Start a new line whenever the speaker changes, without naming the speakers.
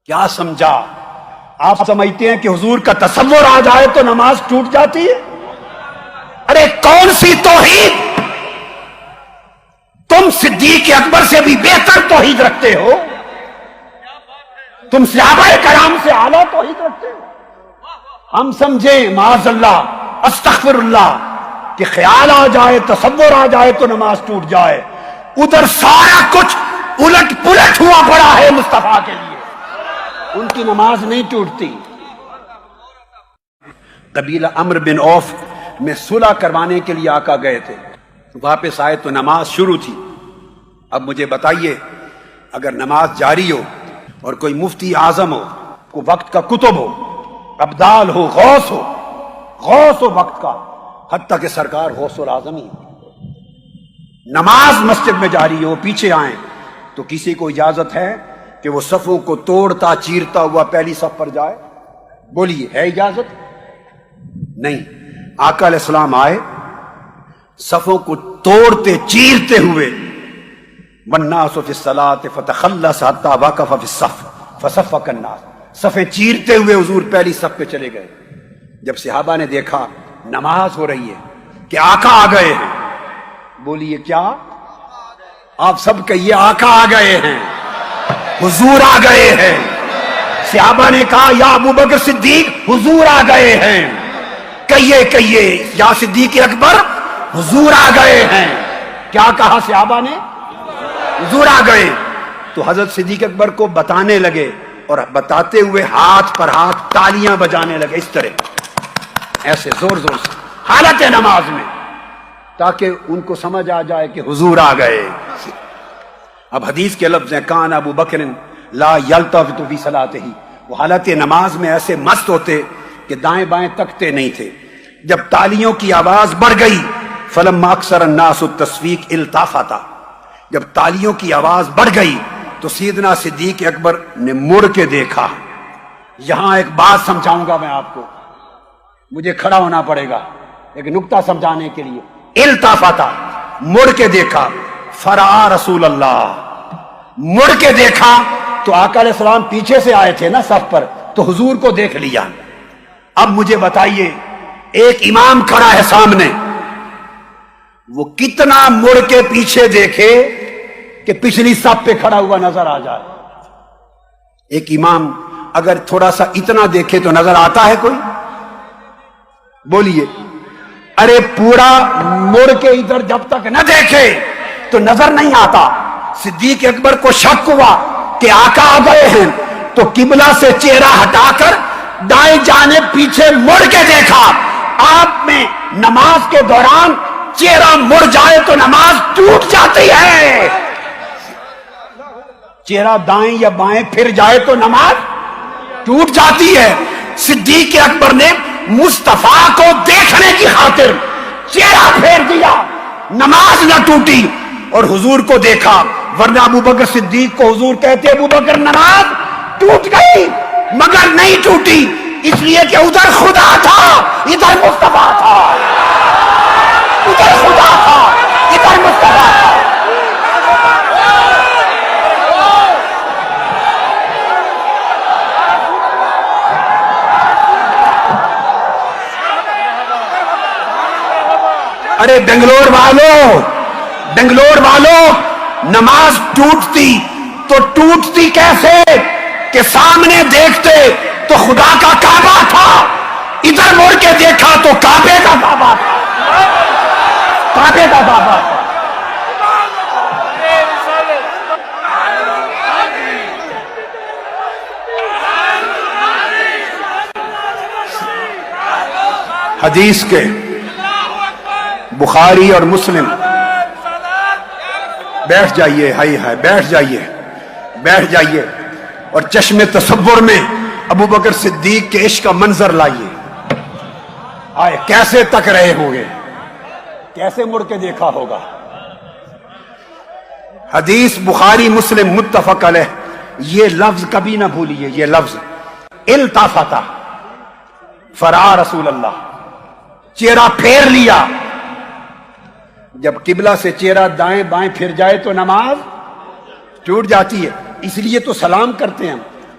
کیا سمجھا؟ آپ سمجھتے ہیں کہ حضور کا تصور آ جائے تو نماز ٹوٹ جاتی ہے؟ ارے کون سی توحید؟ تم صدیق اکبر سے بھی بہتر توحید رکھتے ہو، تم صحابہ کرام سے اعلیٰ توحید رکھتے ہو۔ ہم سمجھیں معاذ اللہ استغفر اللہ کہ خیال آ جائے، تصور آ جائے تو نماز ٹوٹ جائے، ادھر سارا کچھ الٹ پلٹ ہوا پڑا ہے مصطفیٰ کے لیے، ان کی نماز نہیں ٹوٹتی۔ قبیلہ عمرو بن عوف میں صلح کروانے کے لیے آقا گئے تھے، واپس آئے تو نماز شروع تھی۔ اب مجھے بتائیے، اگر نماز جاری ہو اور کوئی مفتی اعظم ہو، کوئی وقت کا کتب ہو، ابدال ہو، غوث ہو وقت کا، حتیٰ کہ سرکار غوث العظم ہی، نماز مسجد میں جاری ہو، پیچھے آئیں تو کسی کو اجازت ہے کہ وہ صفوں کو توڑتا چیرتا ہوا پہلی صف پر جائے؟ بولیے، ہے اجازت؟ نہیں۔ آقا علیہ السلام آئے، صفوں کو توڑتے چیرتے ہوئے، والناس فی الصلاۃ فتخلص حتی وقف فی الصف فصفق الناس، صفیں چیرتے ہوئے حضور پہلی صف پہ چلے گئے۔ جب صحابہ نے دیکھا نماز ہو رہی ہے کہ آقا آ گئے ہیں، بولیے کیا؟ آپ سب کہیے آقا آ گئے ہیں، حضور آ گئے ہیں۔ صحابہ نے کہا یا ابو بکر صدیق حضور آ گئے ہیں، کہیے یا صدیق اکبر حضور آ گئے ہیں۔ کیا کہا صحابہ نے؟ حضور آ گئے۔ تو حضرت صدیق اکبر کو بتانے لگے، اور بتاتے ہوئے ہاتھ پر ہاتھ تالیاں بجانے لگے، اس طرح ایسے زور زور سے حالت نماز میں، تاکہ ان کو سمجھ آ جائے کہ حضور آ گئے۔ اب حدیث کے لفظ ہیں کان ابو بکر لا یلتفت فی صلاتہ، وہ حالت نماز میں ایسے مست ہوتے کہ دائیں بائیں تکتے نہیں تھے۔ جب تالیوں کی آواز بڑھ گئی، فلما اکثر الناس التصفیق التفتا، جب تالیوں کی آواز بڑھ گئی تو سیدنا صدیق اکبر نے مڑ کے دیکھا۔ یہاں ایک بات سمجھاؤں گا میں آپ کو، مجھے کھڑا ہونا پڑے گا ایک نکتہ سمجھانے کے لیے۔ التفتا، مڑ کے دیکھا، فرآ رسول اللہ، مڑ کے دیکھا تو آقا علیہ السلام پیچھے سے آئے تھے نا صف پر، تو حضور کو دیکھ لیا۔ اب مجھے بتائیے، ایک امام کھڑا ہے سامنے، وہ کتنا مڑ کے پیچھے دیکھے کہ پچھلی صف پہ کھڑا ہوا نظر آ جائے؟ ایک امام اگر تھوڑا سا اتنا دیکھے تو نظر آتا ہے کوئی؟ بولیے۔ ارے پورا مڑ کے ادھر جب تک نہ دیکھے تو نظر نہیں آتا۔ صدیق اکبر کو شک ہوا کہ آقا آ گئے ہیں، تو قبلہ سے چہرہ ہٹا کر دائیں جانب پیچھے مڑ کے دیکھا۔ آپ میں نماز کے دوران چہرہ مڑ جائے تو نماز ٹوٹ جاتی ہے، چہرہ دائیں یا بائیں پھر جائے تو نماز ٹوٹ جاتی ہے۔ صدیق اکبر نے مصطفیٰ کو دیکھنے کی خاطر چہرہ پھیر دیا، نماز نہ ٹوٹی، اور حضور کو دیکھا۔ ورنہ ابو بکر صدیق کو حضور کہتے ابو بکر نماز ٹوٹ گئی، مگر نہیں ٹوٹی، اس لیے کہ ادھر خدا تھا ادھر مصطفیٰ تھا، ادھر خدا تھا ادھر مصطفیٰ تھا۔ ارے بنگلور والوں، نماز ٹوٹتی تو ٹوٹتی کیسے کہ سامنے دیکھتے تو خدا کا کعبہ تھا، ادھر مڑ کے دیکھا تو کعبے کا کعبہ تھا، کعبے کا کعبہ تھا۔ حدیث کے بخاری اور مسلم، بیٹھ جائیے، ہائی بیٹھ جائیے اور چشم تصور میں ابو بکر صدیق کے عشق کا منظر لائیے۔ آئے کیسے تک رہے ہوں گے، کیسے مڑ کے دیکھا ہوگا۔ حدیث بخاری مسلم متفق علیہ، یہ لفظ کبھی نہ بھولیے، یہ لفظ التفتا، فرآ رسول اللہ، چہرہ پھیر لیا۔ جب قبلہ سے چہرہ دائیں بائیں پھر جائے تو نماز ٹوٹ جاتی ہے، اس لیے تو سلام کرتے ہیں ہم،